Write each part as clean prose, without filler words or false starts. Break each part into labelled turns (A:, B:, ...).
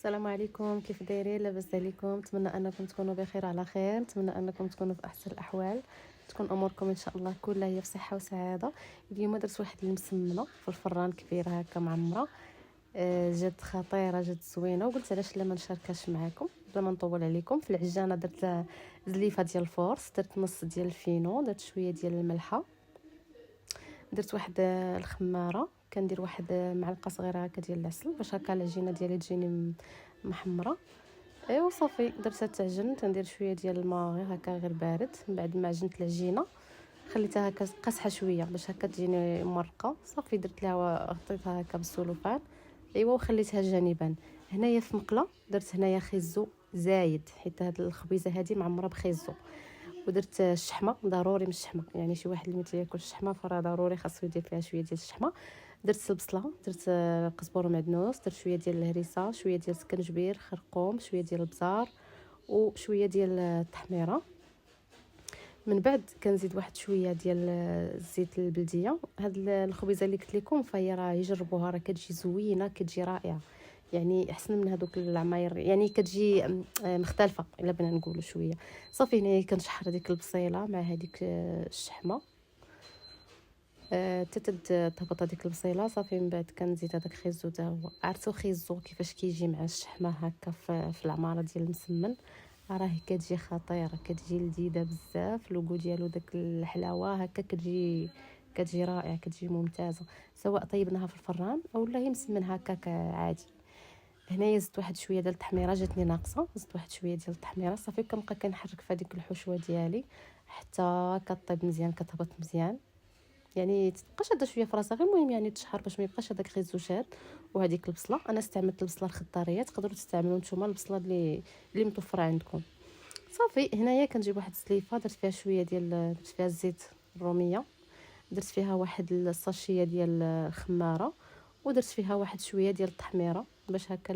A: السلام عليكم، كيف دايرين؟ لاباس عليكم؟ نتمنى انكم تكونوا بخير على خير. نتمنى انكم تكونوا في احسن الاحوال، تكون اموركم ان شاء الله كلها هي بصحه وسعاده. اليوم درت واحد المسمنه في الفران كبيره هكا معمره، جات خطيره، جات زوينه، وقلت علاش لا ما نشاركهاش معكم بلا ما نطول عليكم. في العجانه درت زليفه ديال الفورس، درت نص ديال الفينو، درت شويه ديال الملحه، درت واحد الخماره، كندير واحد معلقه صغيره هكا ديال العسل باش هكا العجينه ديالي تجيني محمره. ايوا صافي درتها تعجن، تندير شويه ديال الماء غير هكا غير بارد. من بعد ما عجنت العجينه خليتها هكا قاصحه شويه باش هكا تجيني مرقه. صافي درت لها غطيتها هكا بالسلوفان، ايوا وخليتها جانبا. هنايا في مقله درت هنايا خيزو زايد، حيت هاد الخبيزه هادي معمره بخيزو. ودرت الشحمه، ضروري من الشحمه، يعني شي واحد اللي ما تياكل الشحمه فراه ضروري خاصو يدير فيها شويه ديال الشحمه. درت البصله، درت قزبر ومعدنوس، درت شويه ديال الهريسه، شويه ديال السكنجبير، خرقوم، شويه ديال البزار، وشويه ديال التحميره. من بعد كنزيد واحد شويه ديال الزيت البلديه. هاد الخبيزه اللي قلت لكم فهي راه يجربوها، راه كتجي زوينه، كتجي رائعه، يعني احسن من هذوك العماير، يعني كتجي مختلفه الا بغينا نقولوا شويه. صافي هنا كنشحر هذيك البصيله مع هذيك الشحمه، تهبط هذيك البصيله. صافي من بعد كنزيد هذاك خيزو، حتى هو عرفتو خيزو كيفاش كيجي مع الشحمه هكا في العماره ديال المسمن، راهي كتجي خطيره، كتجي لذيذه بزاف. اللوغو ديالو داك الحلاوه هكا كتجي رائعه، كتجي ممتازه، سواء طيبناها في الفران او لا هي مسمن هكاك عادي. هنايا زدت واحد شويه ديال التحميره، جاتني ناقصه، زدت واحد شويه ديال التحميره. صافي كنبقى كنحرك في هذيك الحشوه ديالي حتى كطيب مزيان، كتهبط مزيان، يعني تبقاش هذا شويه في راسها، غير المهم يعني تشحر باش ما يبقاش هذاك غير زوجات. وهذيك البصله انا استعملت البصله الخضاريه، تقدروا تستعملوا نتوما البصله اللي متوفره عندكم. صافي هنايا كنجيب واحد السليفه، درت فيها شويه ديال، درت فيها الزيت الروميه، درت فيها واحد الساشيه ديال الخماره، ودرت فيها واحد شويه ديال التحميره باش هكا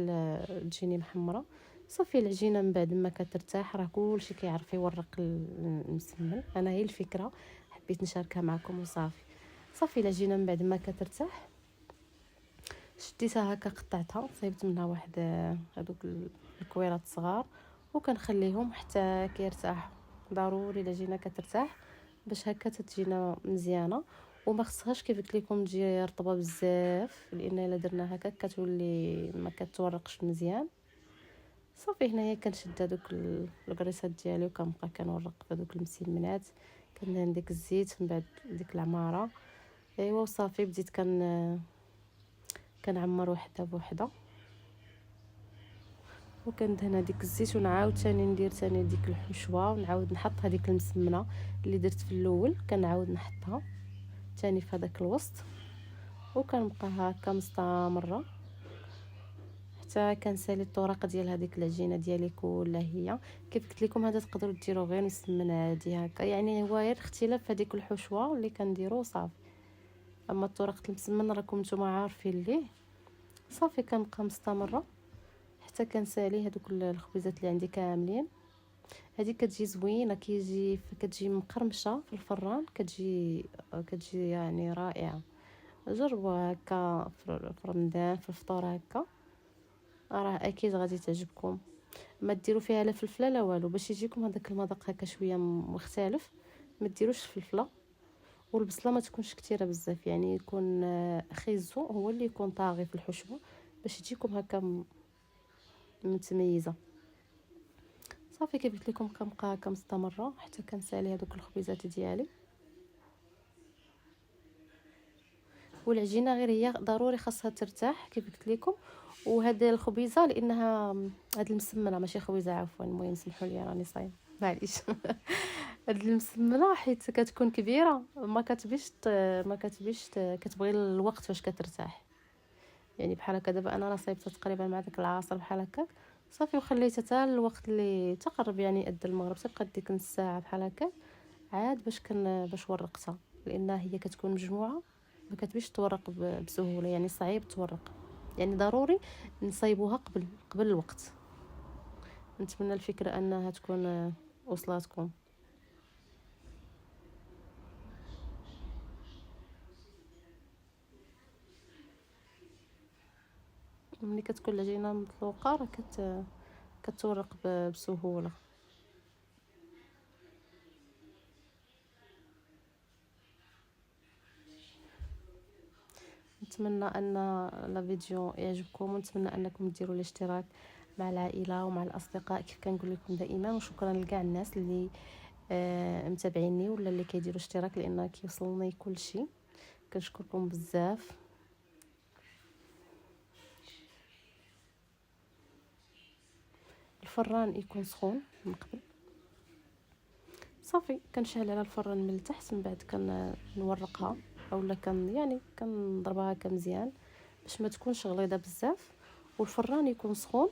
A: تجيني محمره. صافي العجينه من بعد ما كترتاح راه كلشي كيعرف يورق المسمن، انا هي الفكره حبيت نشاركها معكم وصافي. صافي العجينه من بعد ما كترتاح شديتها هكا قطعتها، صايبت منها واحد هذوك الكويرات الصغار، وكنخليهم حتى كيرتاحوا. ضروري العجينه كترتاح باش هكا تتجينا مزيانه، وما خصهاش كيف قلت لكم تجي رطبه بزاف، لان الا درنا هكا كتولي ما كتورقش مزيان. صافي هنايا كنشد هذوك الكريسات ديالي وكنبقى كنورق في هذوك المسمنات، كندهن ديك الزيت من بعد ديك العماره. ايوا وصافي بديت كنعمر وحده بوحده، وكندهن هذيك الزيت، ونعاود ثاني ندير ثاني ديك الحشوه، ونعاود نحط هذيك المسمنه اللي درت في الاول، كنعاود نحطها ثاني في هذاك الوسط، وكنبقى هكا مستمره حتى كنسالي الطرق ديال هذيك العجينه ديالي كلها. هي كيف قلت لكم هذا تقدروا ديروا غير مسمن عادي هكا، يعني هو غير اختلاف في هذيك الحشوه اللي كنديروا صافي. اما طريقه المسمن راكم نتوما عارفين ليه. صافي كنبقى مستمره حتى كنسالي هذوك الخبيزات اللي عندي كاملين. هذه كتجي زوينه، كتجي مقرمشه في الفران، كتجي يعني رائعه. جربوها هكا في رمضان في الفطور هكا، راه اكيد غادي تعجبكم. ما ديروا فيها لا فلفله لا والو، باش يجيكم هذاك المذاق هكا شويه مختلف. ما ديروش فلفله، والبصله ما تكونش كثيره بزاف، يعني يكون خيزو هو اللي يكون طاغي في الحشوه باش تجيكم هكا متميزه. صافي كيف قلت لكم كنبقى هكا مستمره حتى كنسالي هذوك الخبيزات ديالي. والعجينه غير هي ضروري خاصها ترتاح كيف قلت لكم. وهذه الخبيزه لانها هذه المسمنه ماشي خبيزه عفوا، المهم سمحوا لي راني صايم معليش. هاد المسمنه حيت كتكون كبيره ما كتبغي كتبغي الوقت فاش كترتاح، يعني بحال هكا. دابا انا راه صايبتها تقريبا مع داك العصر بحال هكاك، صافي وخليتها حتى الوقت اللي تقرب يعني قد المغرب، تبقى ديك نص ساعه بحال هكا عاد باش ورقتها، لان هي كتكون مجموعه ما كتبيش تورق بسهوله، يعني صعيب تورق، يعني ضروري نصايبوها قبل الوقت. نتمنى الفكره انها تكون وصلاتكم. ملي كتكون العجينه مطلوقه راه كتورق بسهوله. نتمنى ان لا فيديو يعجبكم، ونتمنى انكم ديروا الاشتراك مع العائله ومع الاصدقاء كيف كنقول لكم دائما. وشكرا لكاع الناس اللي متابعيني ولا اللي كيديروا اشتراك، لان كيوصلني كل شيء. كنشكركم بزاف. الفران يكون سخون من قبل. صافي كنشعل على الفران من التحت، من بعد كنورقها اولا كنضربها هكا مزيان باش ما تكونش غليظه بزاف. والفران يكون سخون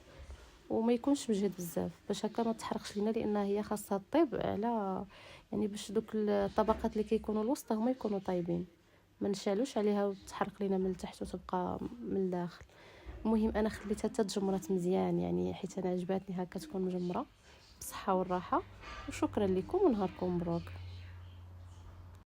A: وما يكونش مجهد بزاف باش هكا ما تحرقش لينا، لان هي خاصها طيب على باش دوك الطبقات اللي كيكونوا الوسط هما يكونوا طايبين، ما نشعلوش عليها وتحرق لينا من التحت وتبقى من الداخل. المهم انا خليتها تجمرات مزيان حيت انا عجباتني هكا تكون مجمره. بالصحه والراحه، وشكرا لكم ونهاركم مبروك.